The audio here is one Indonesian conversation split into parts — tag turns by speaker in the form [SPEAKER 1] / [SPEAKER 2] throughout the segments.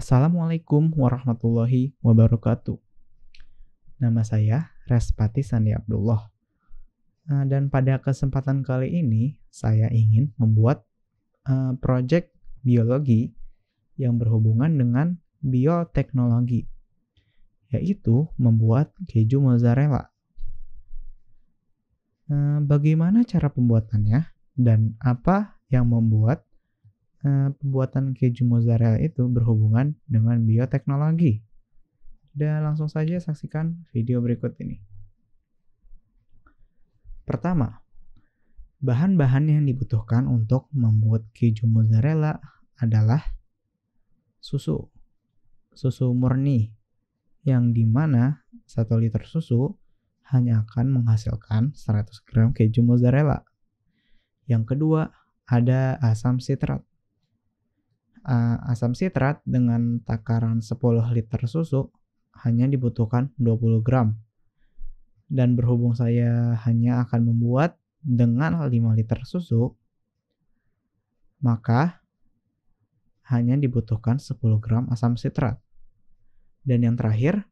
[SPEAKER 1] Assalamualaikum warahmatullahi wabarakatuh. Nama saya Respati Sandi Abdullah. Dan pada kesempatan kali ini saya ingin membuat proyek biologi yang berhubungan dengan bioteknologi, yaitu membuat keju mozzarella. Bagaimana cara pembuatannya dan apa yang membuat pembuatan keju mozzarella itu berhubungan dengan bioteknologi? Dan langsung saja saksikan video berikut ini. Pertama, bahan-bahan yang dibutuhkan untuk membuat keju mozzarella adalah susu murni, yang dimana 1 liter susu hanya akan menghasilkan 100 gram keju mozzarella. Yang kedua, ada asam sitrat. Asam sitrat dengan takaran 10 liter susu hanya dibutuhkan 20 gram. Dan berhubung saya hanya akan membuat dengan 5 liter susu, maka hanya dibutuhkan 10 gram asam sitrat. Dan yang terakhir,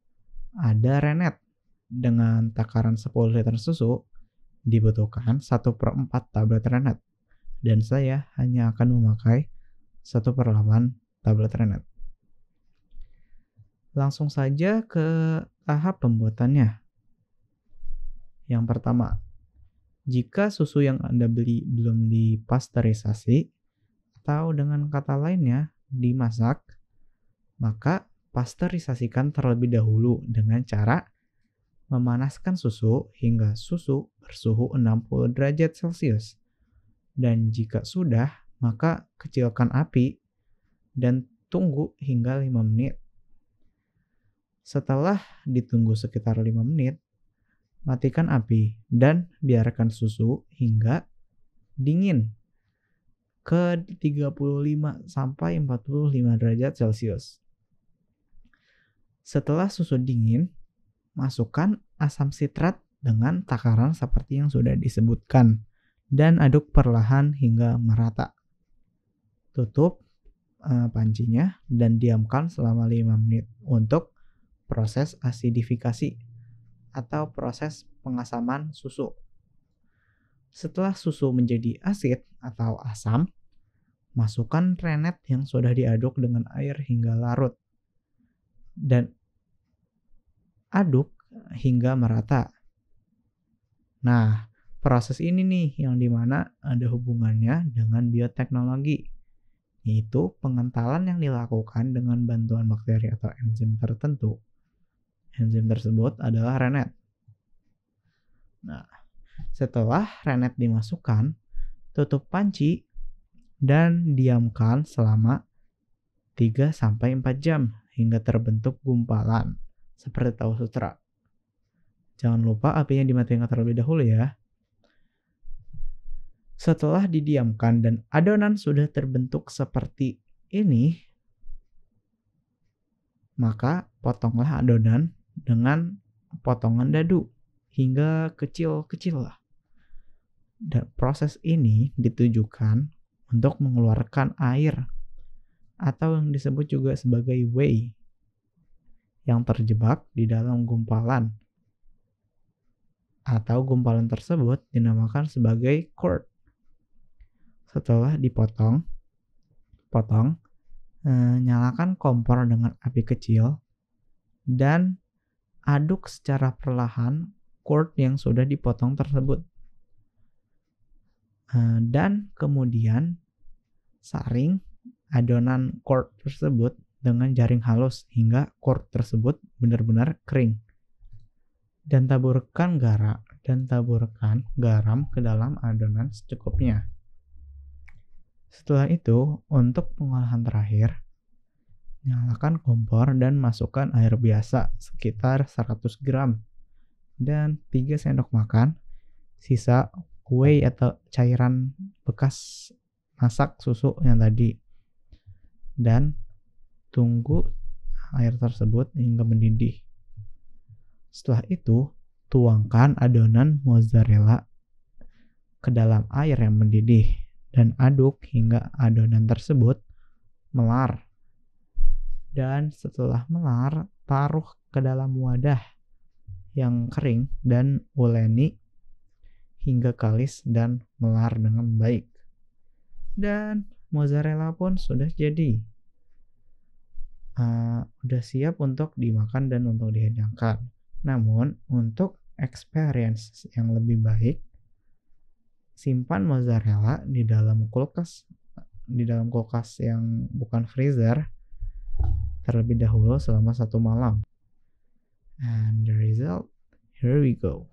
[SPEAKER 1] ada rennet. Dengan takaran 10 liter susu, dibutuhkan 1/4 tablet rennet. Dan saya hanya akan memakai 1/8 tablet rennet. Langsung saja ke tahap pembuatannya. Yang pertama, jika susu yang Anda beli belum dipasteurisasi, atau dengan kata lainnya dimasak, maka pasteurisasikan terlebih dahulu dengan cara memanaskan susu hingga susu bersuhu 60 derajat Celcius. Dan jika sudah, maka kecilkan api dan tunggu hingga 5 menit. Setelah ditunggu sekitar 5 menit, matikan api dan biarkan susu hingga dingin ke 35 sampai 45 derajat Celcius. Setelah susu dingin, masukkan asam sitrat dengan takaran seperti yang sudah disebutkan dan aduk perlahan hingga merata. Tutup pancinya dan diamkan selama 5 menit untuk proses asidifikasi atau proses pengasaman susu. Setelah susu menjadi asid atau asam, masukkan rennet yang sudah diaduk dengan air hingga larut dan aduk hingga merata. Nah, proses ini nih yang dimana ada hubungannya dengan bioteknologi, yaitu pengentalan yang dilakukan dengan bantuan bakteri atau enzim tertentu. Enzim tersebut adalah rennet. Nah, setelah rennet dimasukkan, tutup panci dan diamkan selama 3-4 jam hingga terbentuk gumpalan seperti tahu sutra. Jangan lupa apinya dimatikan terlebih dahulu ya. Setelah didiamkan dan adonan sudah terbentuk seperti ini, maka potonglah adonan dengan potongan dadu hingga kecil-kecil lah. Dan proses ini ditujukan untuk mengeluarkan air atau yang disebut juga sebagai whey yang terjebak di dalam gumpalan, atau gumpalan tersebut dinamakan sebagai curd. Setelah dipotong, nyalakan kompor dengan api kecil dan aduk secara perlahan curd yang sudah dipotong tersebut. Dan kemudian saring adonan curd tersebut dengan jaring halus hingga curd tersebut benar-benar kering. Dan taburkan garam ke dalam adonan secukupnya. Setelah itu, untuk pengolahan terakhir, nyalakan kompor dan masukkan air biasa sekitar 100 gram dan 3 sendok makan sisa whey atau cairan bekas masak susu yang tadi. Dan tunggu air tersebut hingga mendidih. Setelah itu, tuangkan adonan mozzarella ke dalam air yang mendidih dan aduk hingga adonan tersebut melar. Dan setelah melar, taruh ke dalam wadah yang kering dan uleni hingga kalis dan melar dengan baik. Dan mozzarella pun sudah jadi. Udah siap untuk dimakan dan untuk dihidangkan. Namun, untuk experience yang lebih baik, simpan mozzarella di dalam kulkas yang bukan freezer terlebih dahulu selama 1 malam. And the result, here we go.